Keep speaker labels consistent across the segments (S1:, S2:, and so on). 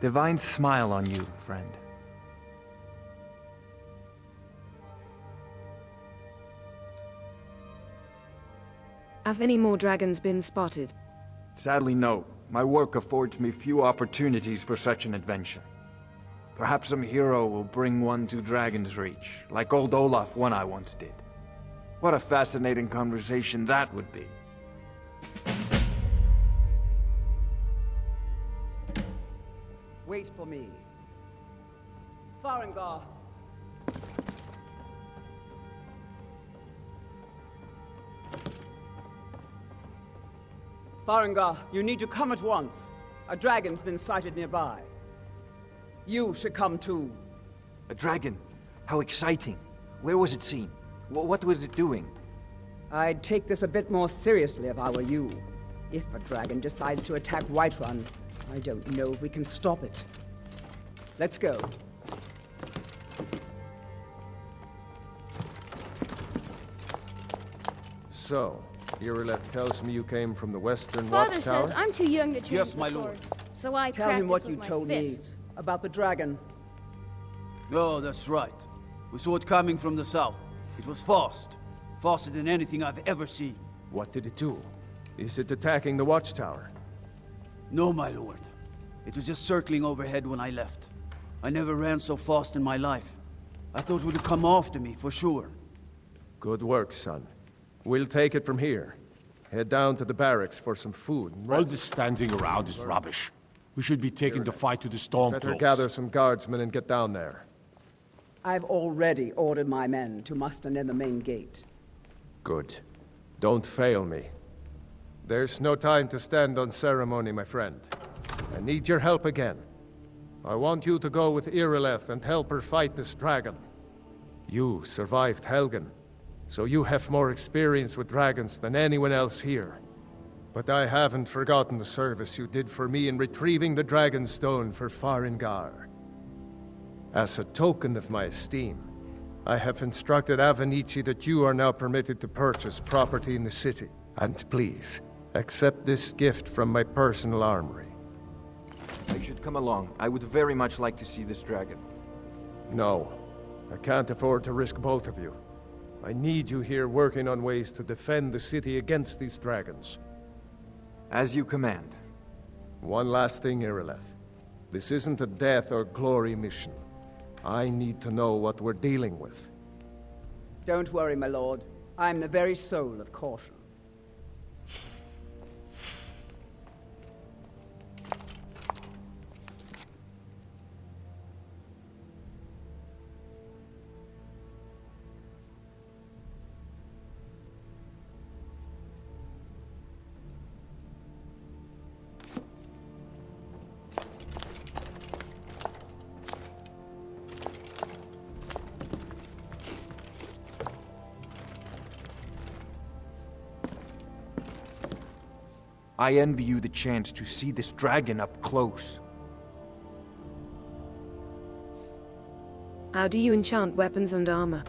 S1: Divine smile on you, friend.
S2: Have any more dragons been spotted?
S1: Sadly, no. My work affords me few opportunities for such an adventure. Perhaps some hero will bring one to Dragon's Reach, like old Olaf one I once did. What a fascinating conversation that would be.
S3: Wait for me. Farengar! Farengar, you need to come at once. A dragon's been sighted nearby. You should come too.
S1: A dragon? How exciting. Where was it seen? What was it doing?
S3: I'd take this a bit more seriously if I were you. If a dragon decides to attack Whiterun, I don't know if we can stop it. Let's go.
S4: So, Irileth tells me you came from the Western
S5: Father
S4: Watchtower?
S5: says I'm too young to train
S6: Yes,
S5: with
S6: my
S5: the
S6: lord.
S5: sword, so I
S3: Tell him
S5: practice
S3: what
S5: with
S3: you
S5: my
S3: told
S5: fists.
S3: me about the dragon.
S6: Oh, that's right. We saw it coming from the south. It was fast. Faster than anything I've ever seen.
S4: What did it do? Is it attacking the Watchtower?
S6: No, my lord. It was just circling overhead when I left. I never ran so fast in my life. I thought it would come after me, for sure.
S4: Good work, son. We'll take it from here. Head down to the barracks for some food and
S7: All
S4: rest.
S7: this standing around is rubbish. We should be taking the fight to the storm
S4: Better
S7: cloaks.
S4: gather some guardsmen and get down there.
S3: I've already ordered my men to muster near the main gate.
S4: Good. Don't fail me. There's no time to stand on ceremony, my friend. I need your help again. I want you to go with Irileth and help her fight this dragon. You survived Helgen, so you have more experience with dragons than anyone else here. But I haven't forgotten the service you did for me in retrieving the Dragonstone for Farengar. As a token of my esteem, I have instructed Avenici that you are now permitted to purchase property in the city. And please, accept this gift from my personal armory.
S1: I should come along. I would very much like to see this dragon.
S4: No, I can't afford to risk both of you. I need you here working on ways to defend the city against these dragons.
S1: As you command.
S4: One last thing, Irileth. This isn't a death or glory mission. I need to know what we're dealing with.
S3: Don't worry, my lord. I'm the very soul of caution.
S1: I envy you the chance to see this dragon up close.
S2: How do you enchant weapons and armor?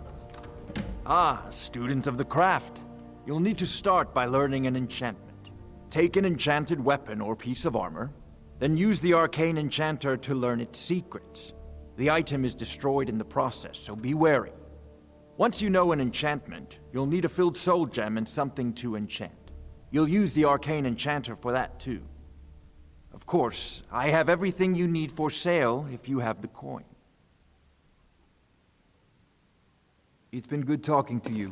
S1: Ah, student of the craft. You'll need to start by learning an enchantment. Take an enchanted weapon or piece of armor, then use the arcane enchanter to learn its secrets. The item is destroyed in the process, so be wary. Once you know an enchantment, you'll need a filled soul gem and something to enchant. You'll use the arcane enchanter for that too. Of course, I have everything you need for sale if you have the coin. It's been good talking to you.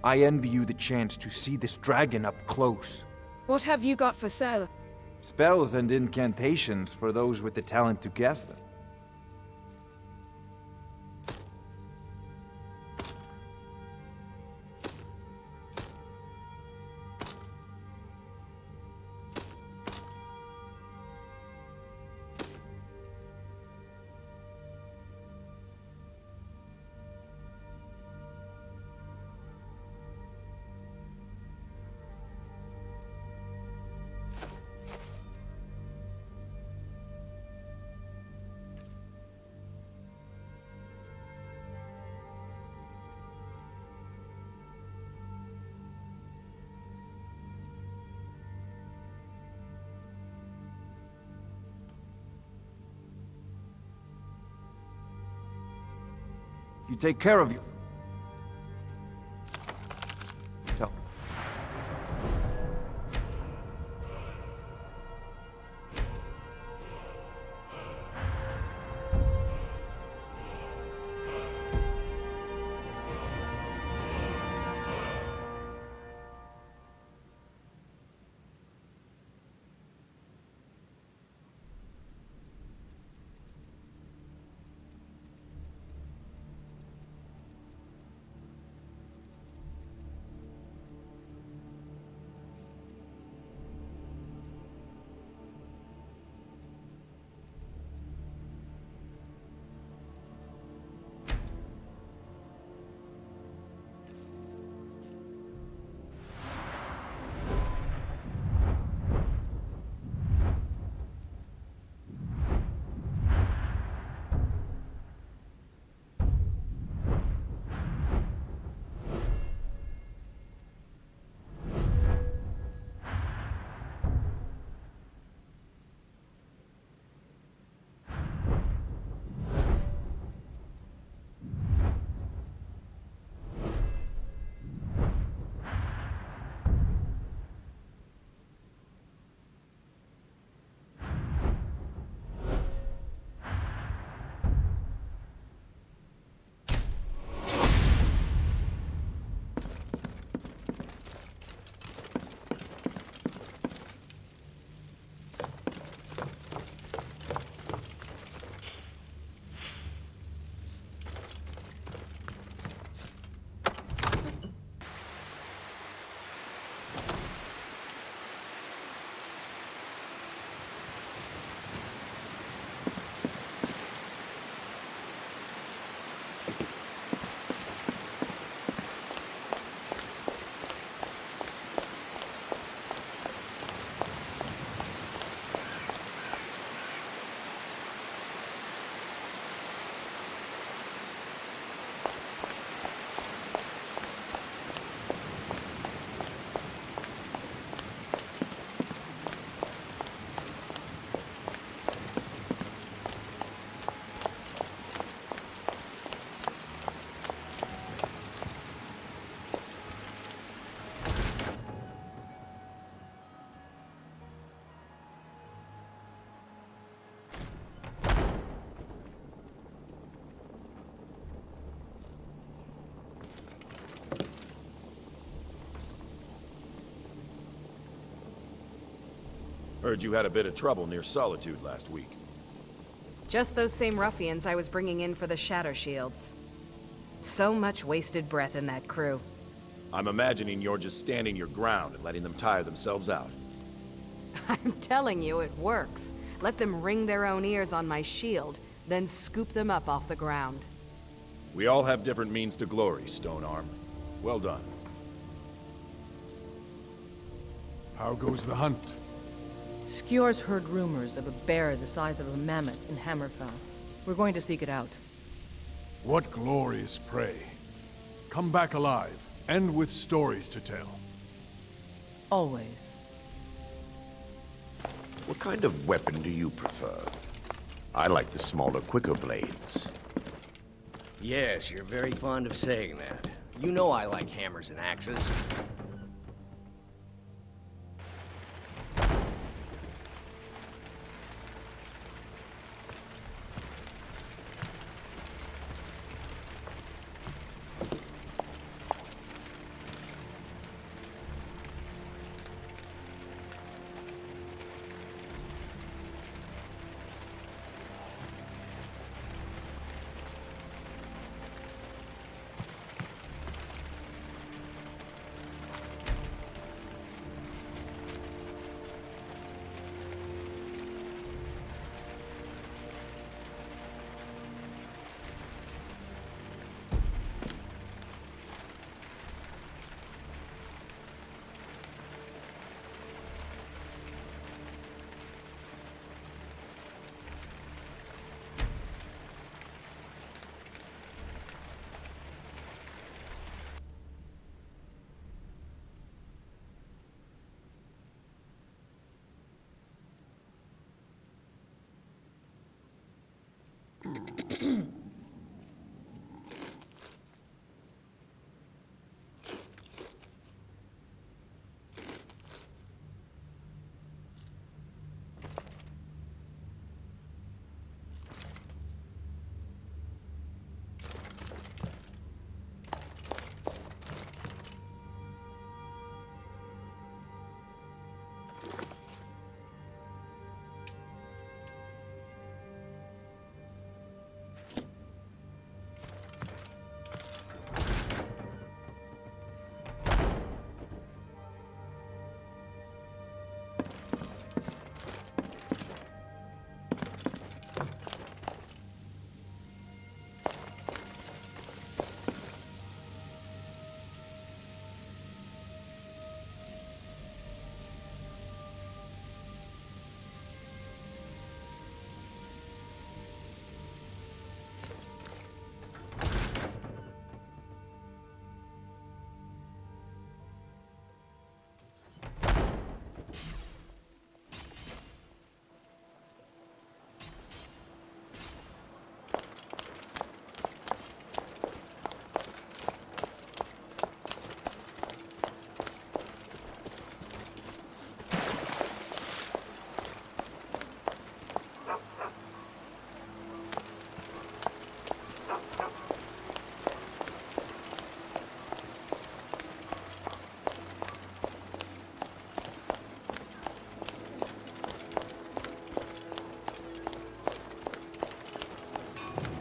S1: I envy you the chance to see this dragon up close.
S2: What have you got for sale?
S1: Spells and incantations for those with the talent to cast them. You take care of you. Tell.
S5: Heard you had a bit of trouble near Solitude last week.
S8: Just those same ruffians I was bringing in for the Shatter Shields. So much wasted breath in that crew.
S5: I'm imagining you're just standing your ground and letting them tire themselves out.
S8: I'm telling you, it works. Let them wring their own ears on my shield, then scoop them up off the ground.
S5: We all have different means to glory, Stonearm. Well done.
S7: How goes the hunt?
S9: Skjor's heard rumors of a bear the size of a mammoth in Hammerfell. We're going to seek it out.
S7: What glorious prey. Come back alive, and with stories to tell.
S9: Always.
S10: What kind of weapon do you prefer? I like the smaller, quicker blades.
S11: Yes, you're very fond of saying that. You know I like hammers and axes.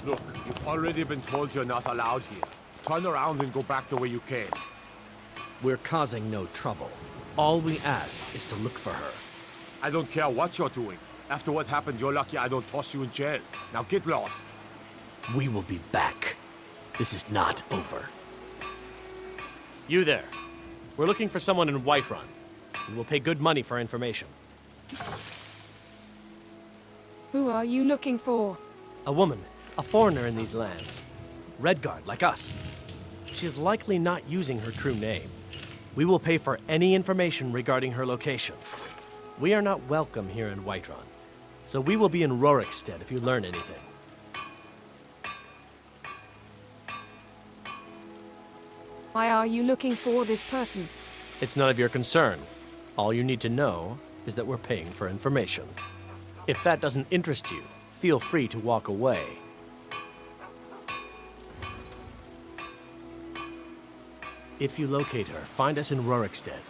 S12: Look, you've already been told you're not allowed here. Turn around and go back the way you came.
S11: We're causing no trouble. All we ask is to look for her.
S12: I don't care what you're doing. After what happened, you're lucky I don't toss you in jail. Now get lost.
S11: We will be back. This is not over.
S13: You there. We're looking for someone in Whiterun. We will pay good money for information.
S2: Who are you looking for?
S13: A woman. A foreigner in these lands. Redguard, like us. She is likely not using her true name. We will pay for any information regarding her location. We are not welcome here in Whiterun, so we will be in Rorikstead if you learn anything.
S2: Why are you looking for this person?
S13: It's none of your concern. All you need to know is that we're paying for information. If that doesn't interest you, feel free to walk away. If you locate her, find us in Rorikstead.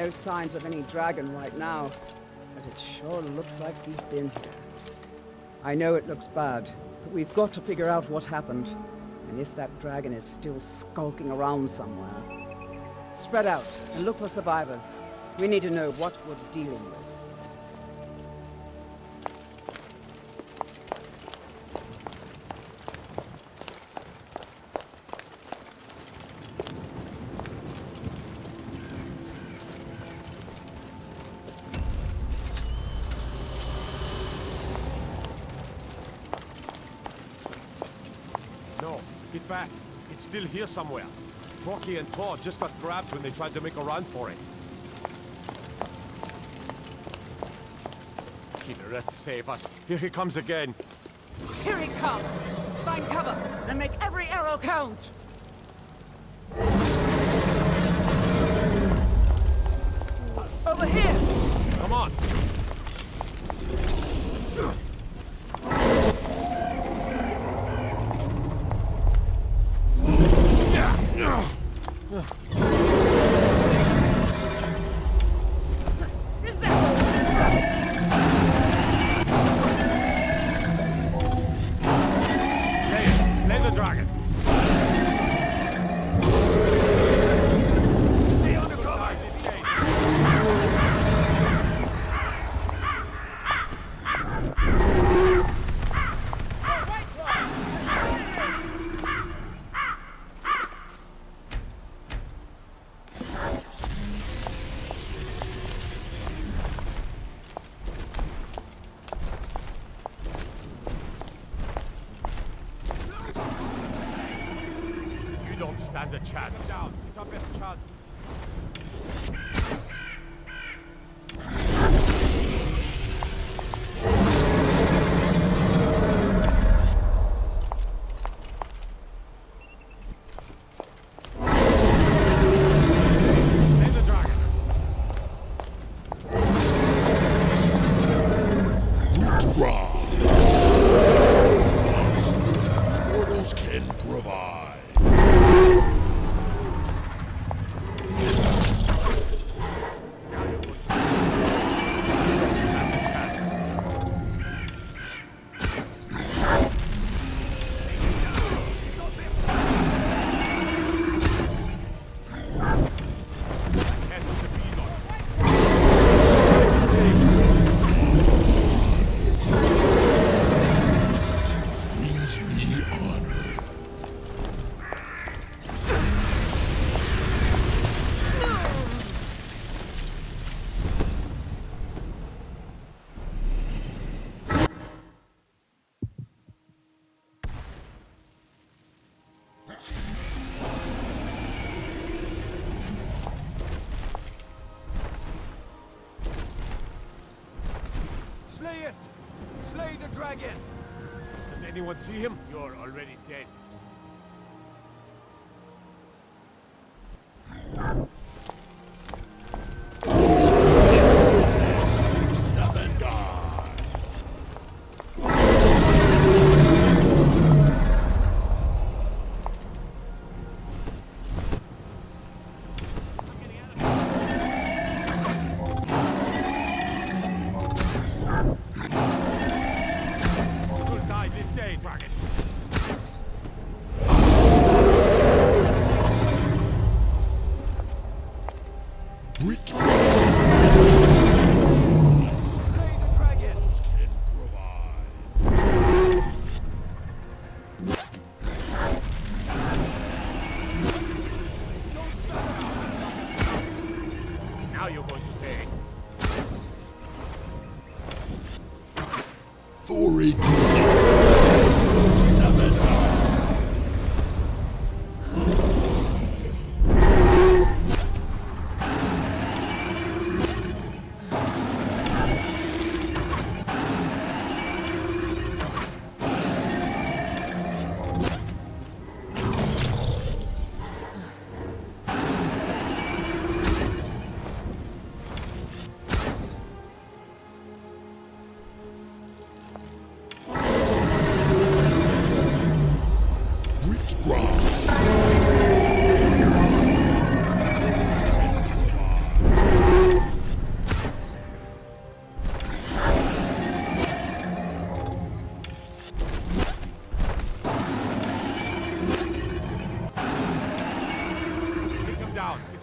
S3: No signs of any dragon right now, but it sure looks like he's been here. I know it looks bad, but we've got to figure out what happened, and if that dragon is still skulking around somewhere. Spread out and look for survivors. We need to know what we're dealing with.
S12: No, get back. It's still here somewhere. Rocky and Thor just got grabbed when they tried to make a run for it. Kinneret, save us. Here he comes again.
S3: Here he comes! Find cover and make every arrow count! Over here!
S12: Come on! Stand a chance. Down. It's our best chance. Slay the dragon.
S10: Mortals can provide.
S12: Slay it! Slay the dragon! Does anyone see him? You're already dead. Now you're going to pay.
S10: Authority to 7.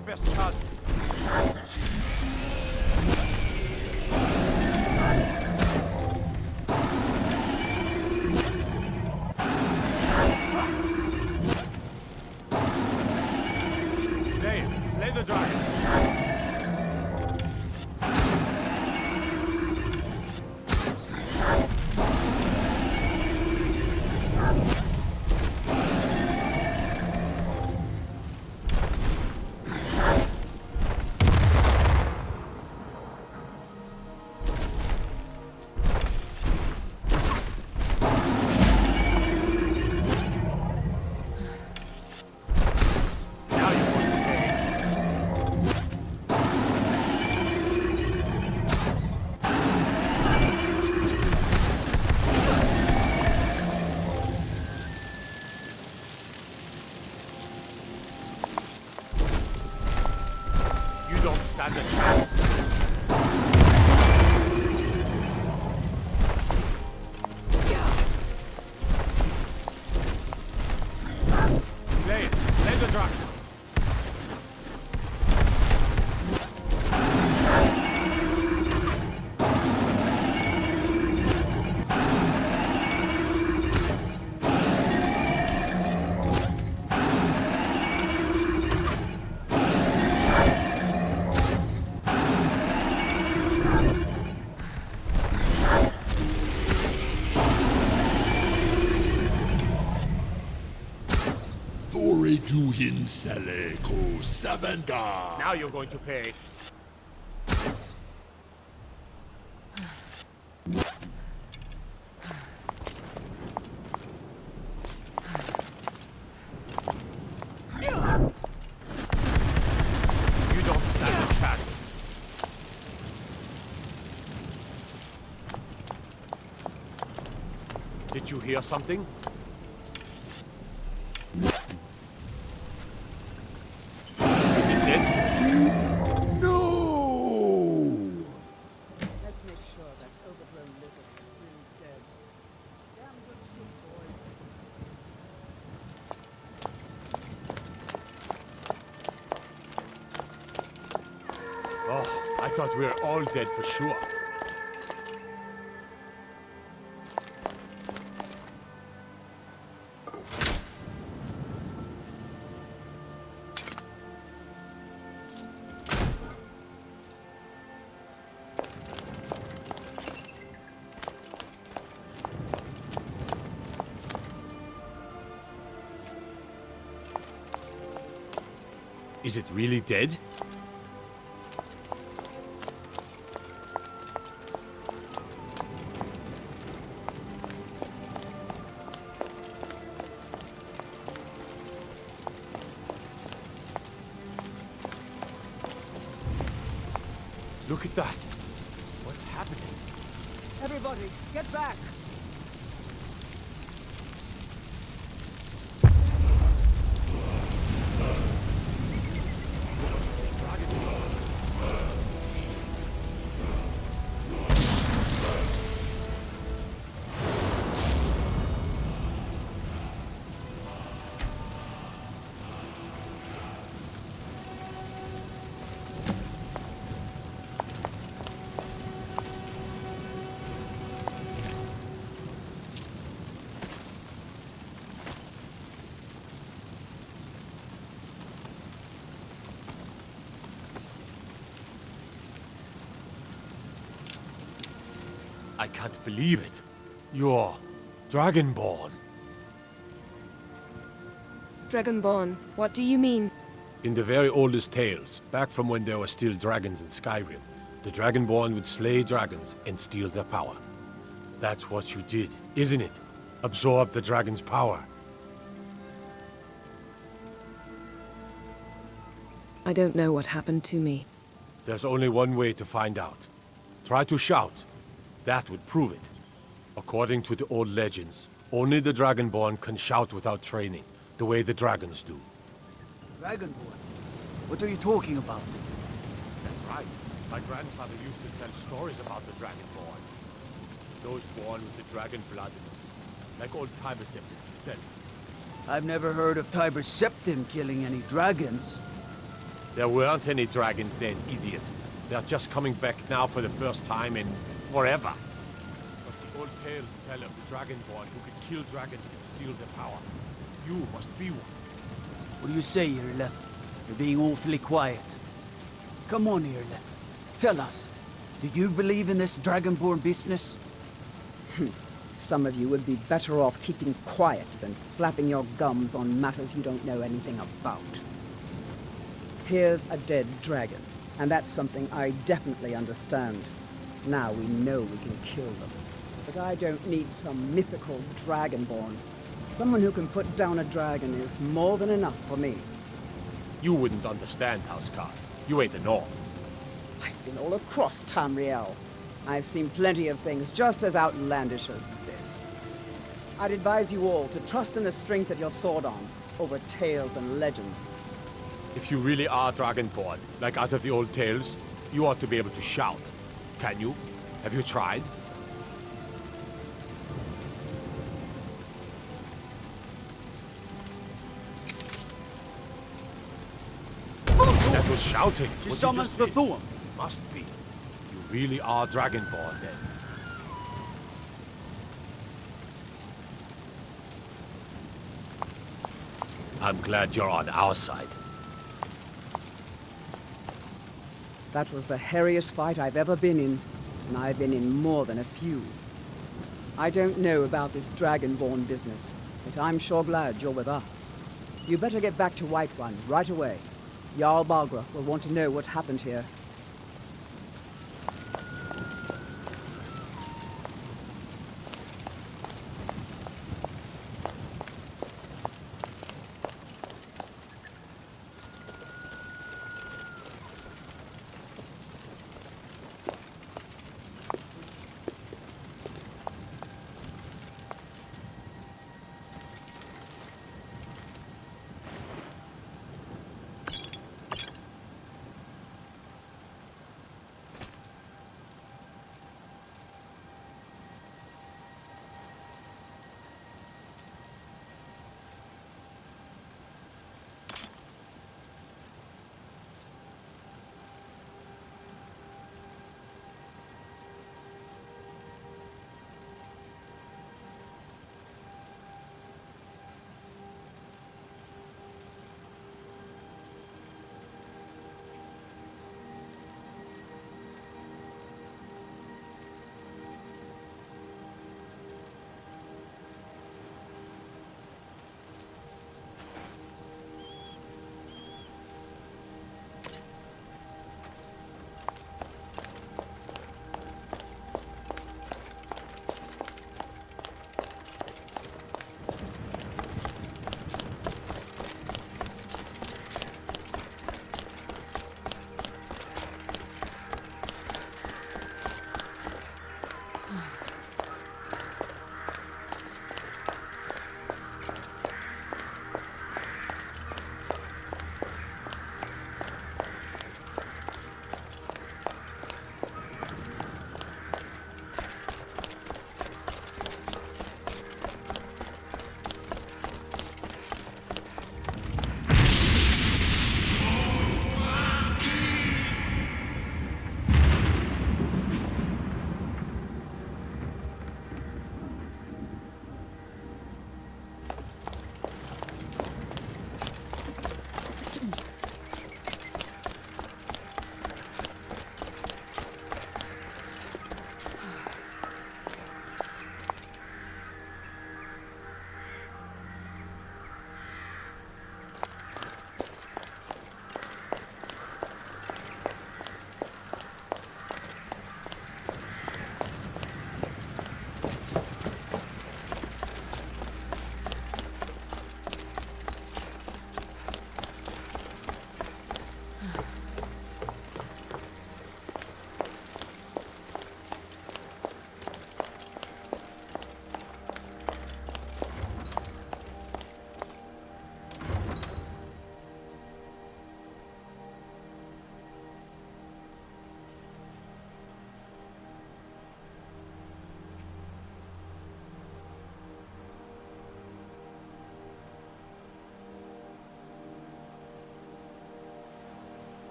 S12: our best chance. Slay the dragon. Stand a chance. Slay the dragon. Now you're going to pay. You don't stand a chance. Did you hear something? I thought we were all dead for sure. Is it really dead? Look at that. What's happening?
S3: Everybody, get back!
S12: I can't believe it. You're Dragonborn.
S2: Dragonborn, what do you mean?
S12: In the very oldest tales, back from when there were still dragons in Skyrim, the Dragonborn would slay dragons and steal their power. That's what you did, isn't it? Absorb the dragon's power.
S2: I don't know what happened to me.
S12: There's only one way to find out. Try to shout. That would prove it. According to the old legends, only the Dragonborn can shout without training, the way the dragons do.
S6: Dragonborn? What are you talking about?
S12: That's right. My grandfather used to tell stories about the Dragonborn. Those born with the dragon blood in them. Like old Tiber Septim himself.
S6: I've never heard of Tiber Septim killing any dragons.
S12: There weren't any dragons then, idiot. They're just coming back now for the first time in forever. But the old tales tell of the Dragonborn who could kill dragons and steal their power. You must be one.
S6: What do you say, Irileth? You're being awfully quiet. Come on, Irileth. Tell us, do you believe in this Dragonborn business?
S3: Some of you would be better off keeping quiet than flapping your gums on matters you don't know anything about. Here's a dead dragon, and that's something I definitely understand. Now we know we can kill them. But I don't need some mythical Dragonborn. Someone who can put down a dragon is more than enough for me.
S12: You wouldn't understand, Houseguard. You ain't a Norn.
S3: I've been all across Tamriel. I've seen plenty of things just as outlandish as this. I'd advise you all to trust in the strength of your sword arm over tales and legends.
S12: If you really are Dragonborn, like out of the old tales, you ought to be able to shout. Can you? Have you tried? That was shouting.
S6: She summons the Thuum.
S12: Must be. You really are Dragonborn, then. I'm glad you're on our side.
S3: That was the hairiest fight I've ever been in, and I've been in more than a few. I don't know about this Dragonborn business, but I'm sure glad you're with us. You better get back to Whiterun right away. Jarl Balgruuf will want to know what happened here.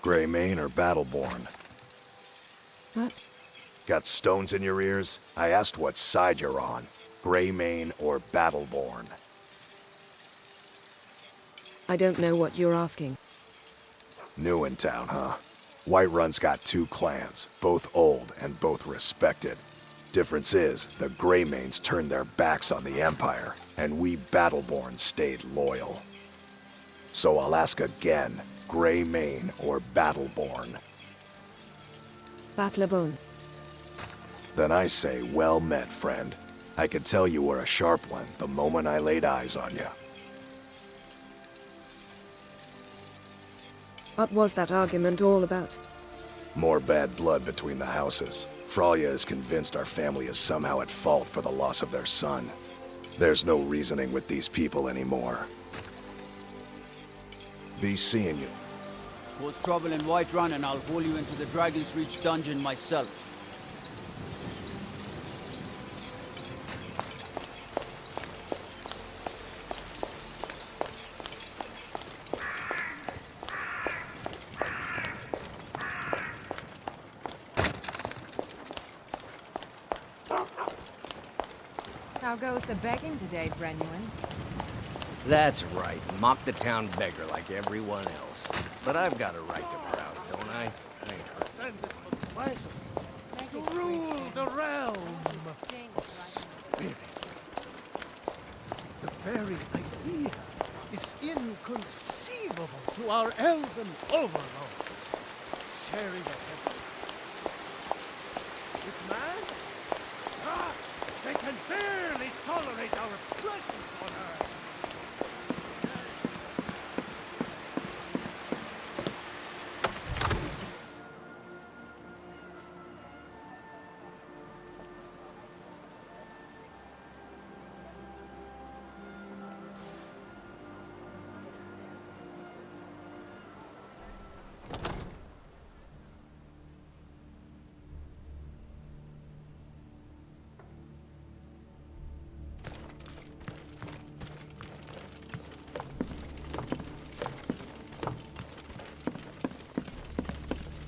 S5: Greymane or Battleborn?
S2: What?
S5: Got stones in your ears? I asked what side you're on. Greymane or Battleborn?
S2: I don't know what you're asking.
S5: New in town, huh? Whiterun's got two clans, both old and both respected. Difference is, the Greymanes turned their backs on the Empire, and we Battleborn stayed loyal. So I'll ask again, Greymane or Battleborn?
S2: Battleborn.
S5: Then I say, well met, friend. I could tell you were a sharp one the moment I laid eyes on you.
S2: What was that argument all about?
S5: More bad blood between the houses. Fralya is convinced our family is somehow at fault for the loss of their son. There's no reasoning with these people anymore. Be seeing you.
S6: Cause trouble in Whiterun and I'll haul you into the Dragon's Reach dungeon myself.
S8: How goes the begging today, Brenuin?
S11: That's right. Mock the town beggar like everyone else. But I've got a right to browse, don't I?
S4: Ascended from flesh to rule the realm of spirit. The very idea is inconceivable to our elven overlords. Sharing a heaven with man? Ah, they can barely tolerate our presence on earth.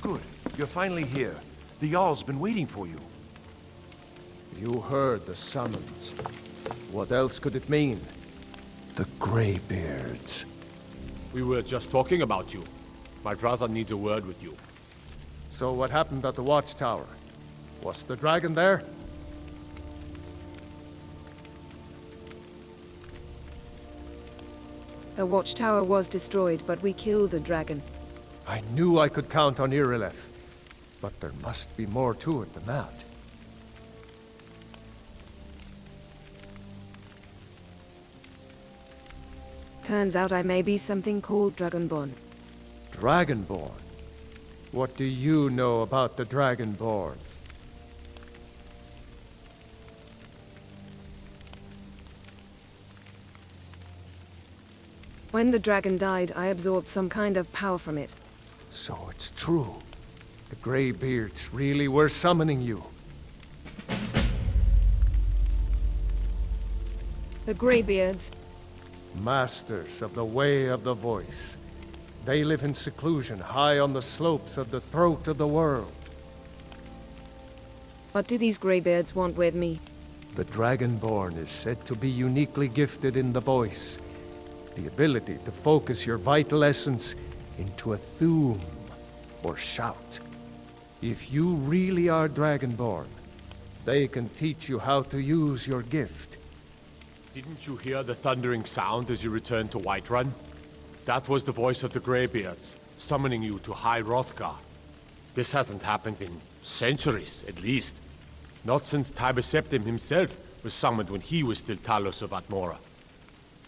S14: Good. You're finally here. The Jarl's been waiting for you.
S4: You heard the summons. What else could it mean? The Greybeards.
S12: We were just talking about you. My brother needs a word with you.
S4: So what happened at the Watchtower? Was the dragon there?
S2: The Watchtower was destroyed, but we killed the dragon.
S4: I knew I could count on Irileth, but there must be more to it than that.
S2: Turns out I may be something called Dragonborn.
S4: Dragonborn? What do you know about the Dragonborn?
S2: When the dragon died, I absorbed some kind of power from it.
S4: So it's true. The Greybeards really were summoning you.
S2: The Greybeards?
S4: Masters of the Way of the Voice. They live in seclusion high on the slopes of the throat of the world.
S2: What do these Greybeards want with me?
S4: The Dragonborn is said to be uniquely gifted in the voice. The ability to focus your vital essence into a thum, or shout. If you really are Dragonborn, they can teach you how to use your gift.
S12: Didn't you hear the thundering sound as you returned to Whiterun? That was the voice of the Greybeards, summoning you to High Hrothgar. This hasn't happened in centuries, at least. Not since Tiber Septim himself was summoned when he was still Talos of Atmora.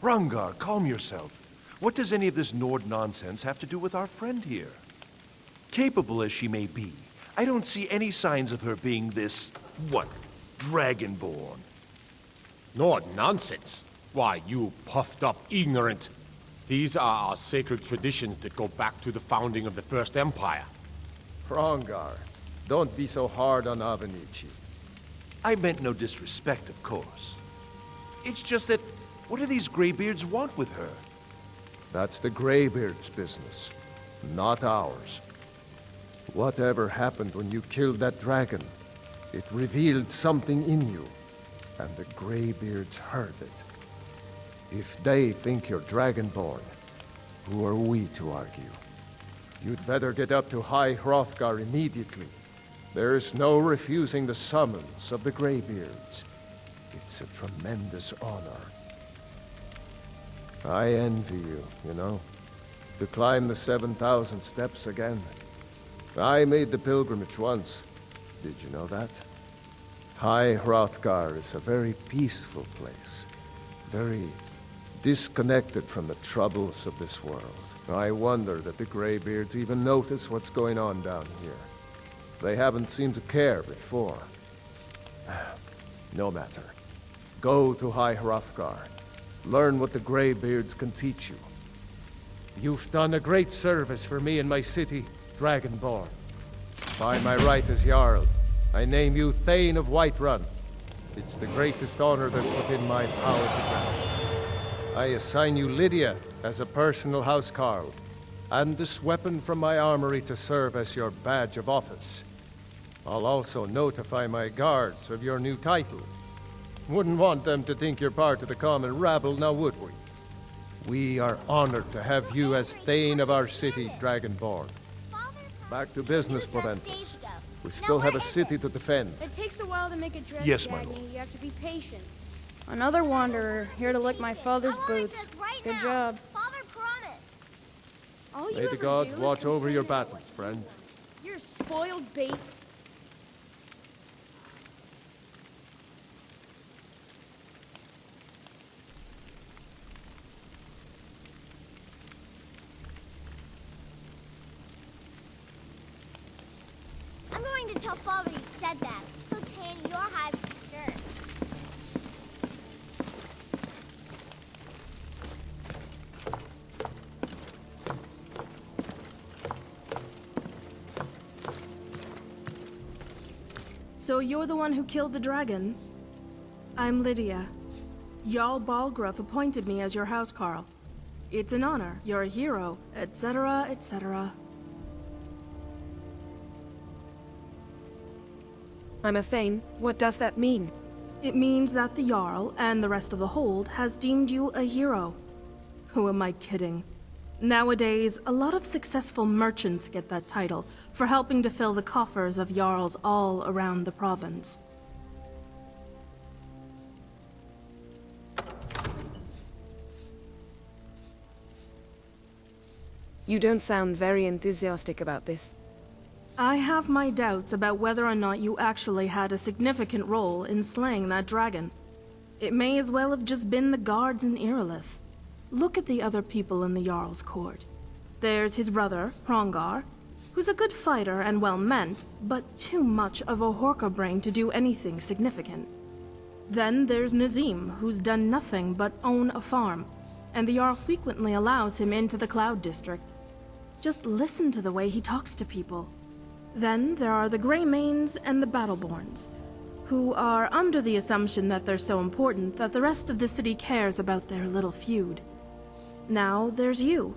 S14: Rangar, calm yourself. What does any of this Nord nonsense have to do with our friend here? Capable as she may be, I don't see any signs of her being this, Dragonborn.
S12: Nord nonsense? Why, you puffed up ignorant. These are our sacred traditions that go back to the founding of the First Empire.
S4: Farengar, don't be so hard on Avenici.
S14: I meant no disrespect, of course. It's just that, what do these Greybeards want with her?
S4: That's the Greybeards' business, not ours. Whatever happened when you killed that dragon, it revealed something in you, and the Greybeards heard it. If they think you're Dragonborn, who are we to argue? You'd better get up to High Hrothgar immediately. There's no refusing the summons of the Greybeards. It's a tremendous honor. I envy you, you know, to climb the 7,000 steps again. I made the pilgrimage once. Did you know that? High Hrothgar is a very peaceful place. Very disconnected from the troubles of this world. I wonder that the Greybeards even notice what's going on down here. They haven't seemed to care before. No matter. Go to High Hrothgar. Learn what the Greybeards can teach you. You've done a great service for me and my city, Dragonborn. By my right as Jarl, I name you Thane of Whiterun. It's the greatest honor that's within my power to grant. I assign you Lydia as a personal housecarl, and this weapon from my armory to serve as your badge of office. I'll also notify my guards of your new title. Wouldn't want them to think you're part of the common rabble, now would we? We are honored to have you as Thane of our city, Dragonborn. Back to business, Proventus. We still have a city to defend.
S15: It takes a while to make a dress,
S14: Yes, my
S15: Dagny.
S14: lord.
S15: You have to be patient. Another wanderer, here to lick my father's boots. Good job.
S16: Father promised.
S15: All you
S4: May the
S15: ever
S4: gods
S15: do is
S4: watch over your
S15: complain about
S4: battles,
S15: what
S4: friend.
S15: You're a spoiled bait.
S16: I'm going to tell Father you said that. He'll tan your hide for sure.
S17: So you're the one who killed the dragon? I'm Lydia. Jarl Balgruuf appointed me as your housecarl. It's an honor, you're a hero, etc., etc.
S2: I'm a Thane. What does that mean?
S17: It means that the Jarl and the rest of the Hold has deemed you a hero. Who am I kidding? Nowadays, a lot of successful merchants get that title for helping to fill the coffers of Jarls all around the province.
S2: You don't sound very enthusiastic about this.
S17: I have my doubts about whether or not you actually had a significant role in slaying that dragon. It may as well have just been the guards in Irilith. Look at the other people in the Jarl's court. There's his brother, Farengar, who's a good fighter and well-meant, but too much of a Horka brain to do anything significant. Then there's Nazim, who's done nothing but own a farm, and the Jarl frequently allows him into the Cloud District. Just listen to the way he talks to people. Then there are the Greymanes and the Battleborns, who are under the assumption that they're so important that the rest of the city cares about their little feud. Now there's you.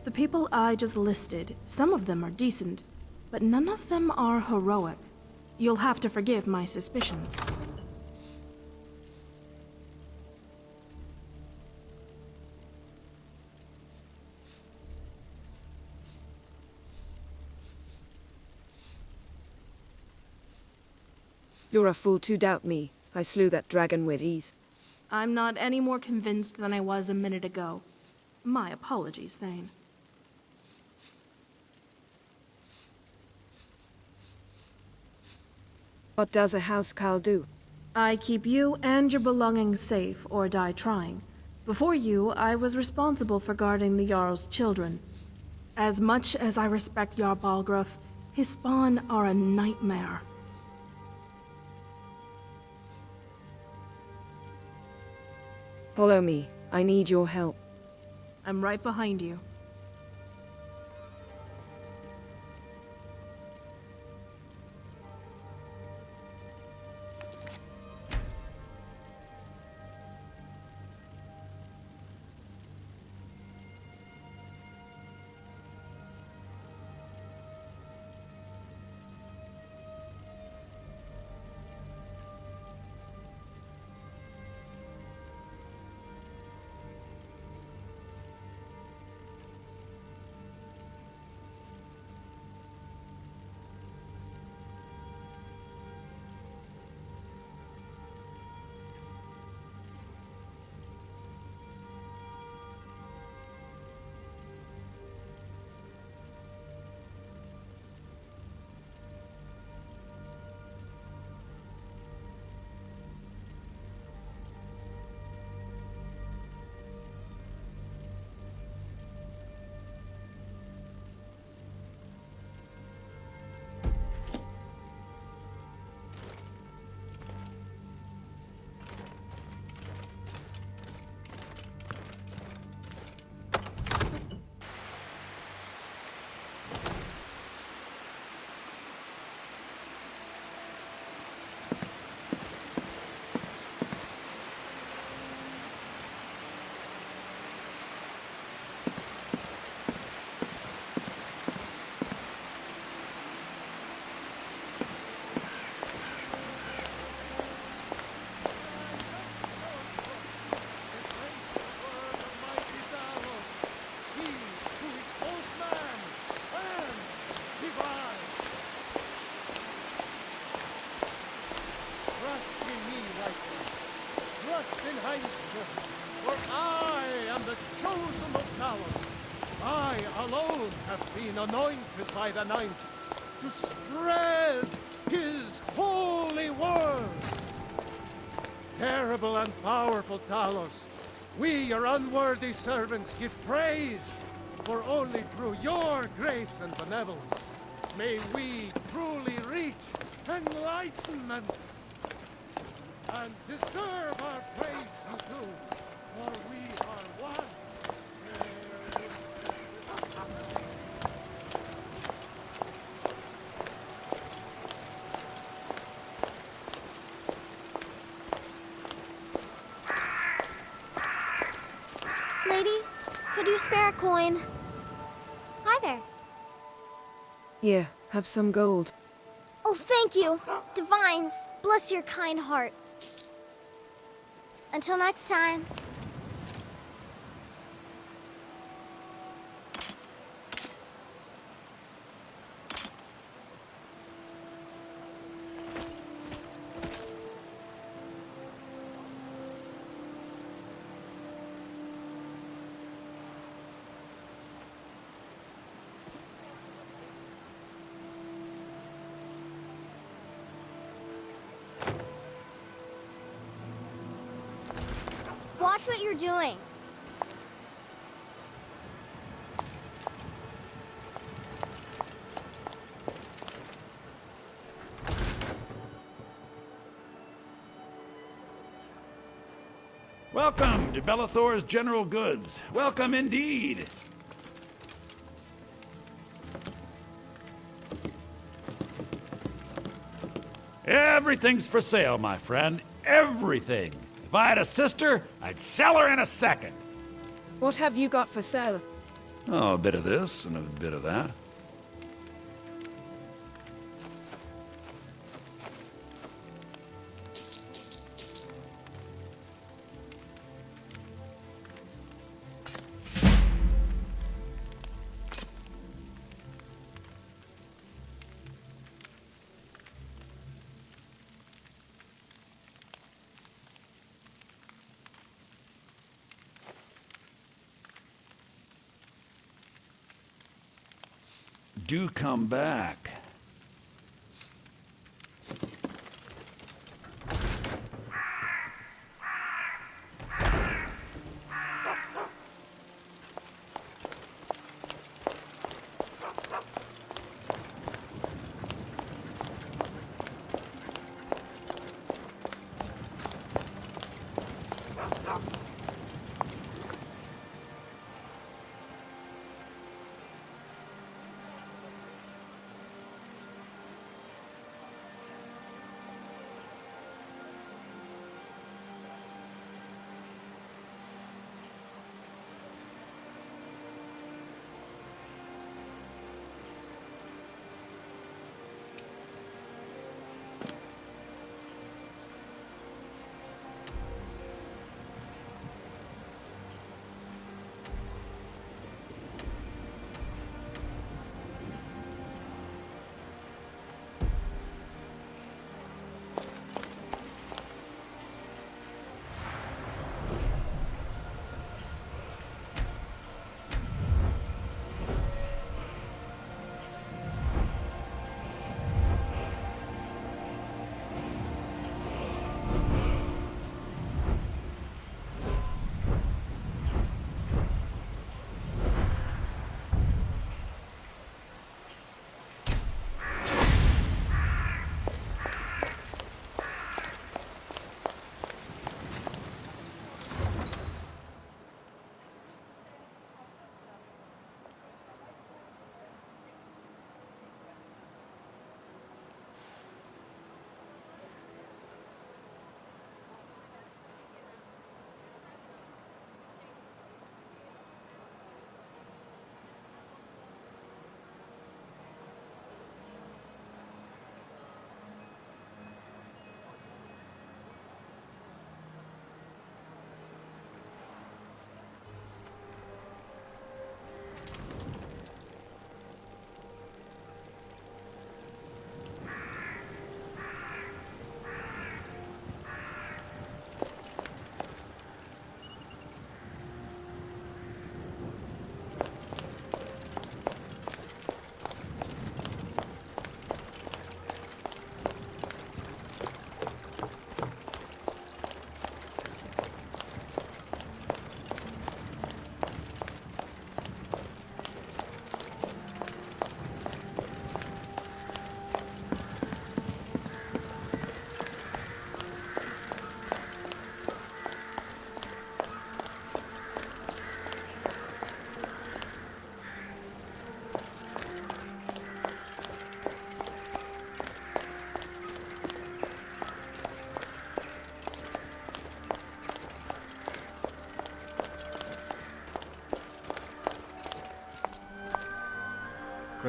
S17: The people I just listed, some of them are decent, but none of them are heroic. You'll have to forgive my suspicions.
S2: You're a fool to doubt me. I slew that dragon with ease.
S17: I'm not any more convinced than I was a minute ago. My apologies, Thane.
S2: What does a housecarl do?
S17: I keep you and your belongings safe, or die trying. Before you, I was responsible for guarding the Jarl's children. As much as I respect Jarl Balgruuf, his spawn are a nightmare.
S2: Follow me. I need your help.
S17: I'm right behind you.
S4: trust in me lightly. Trust in Heinster, for I am the chosen of Talos. I alone have been anointed by the Ninth to spread his holy word. Terrible and powerful Talos, we, your unworthy servants, give praise, for only through your grace and benevolence may we truly reach enlightenment. And deserve our praise you do, for we are one.
S16: Lady, could you spare a coin? Hi there.
S2: Here, have some gold.
S16: Oh, thank you. Divines, bless your kind heart. Until next time. Watch what you're doing.
S18: Welcome to Bellathor's General Goods. Welcome indeed. Everything's for sale, my friend. Everything. If I had a sister, I'd sell her in a second.
S2: What have you got for sale?
S18: Oh, a bit of this and a bit of that. Do come back.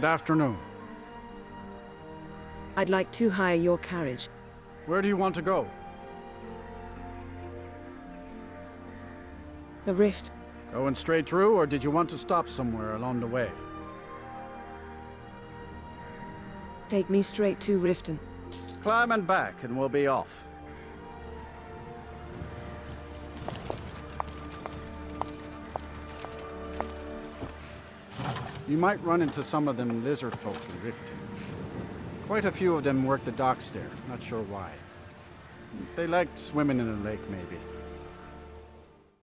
S19: Good afternoon.
S2: I'd like to hire your carriage.
S19: Where do you want to go?
S2: The rift.
S19: Going straight through, or did you want to stop somewhere along the way?
S2: Take me straight to Riften.
S19: Climb and back, and we'll be off. You might run into some of them lizard folk in Riften. Quite a few of them work the docks there, not sure why. They like swimming in the lake, maybe.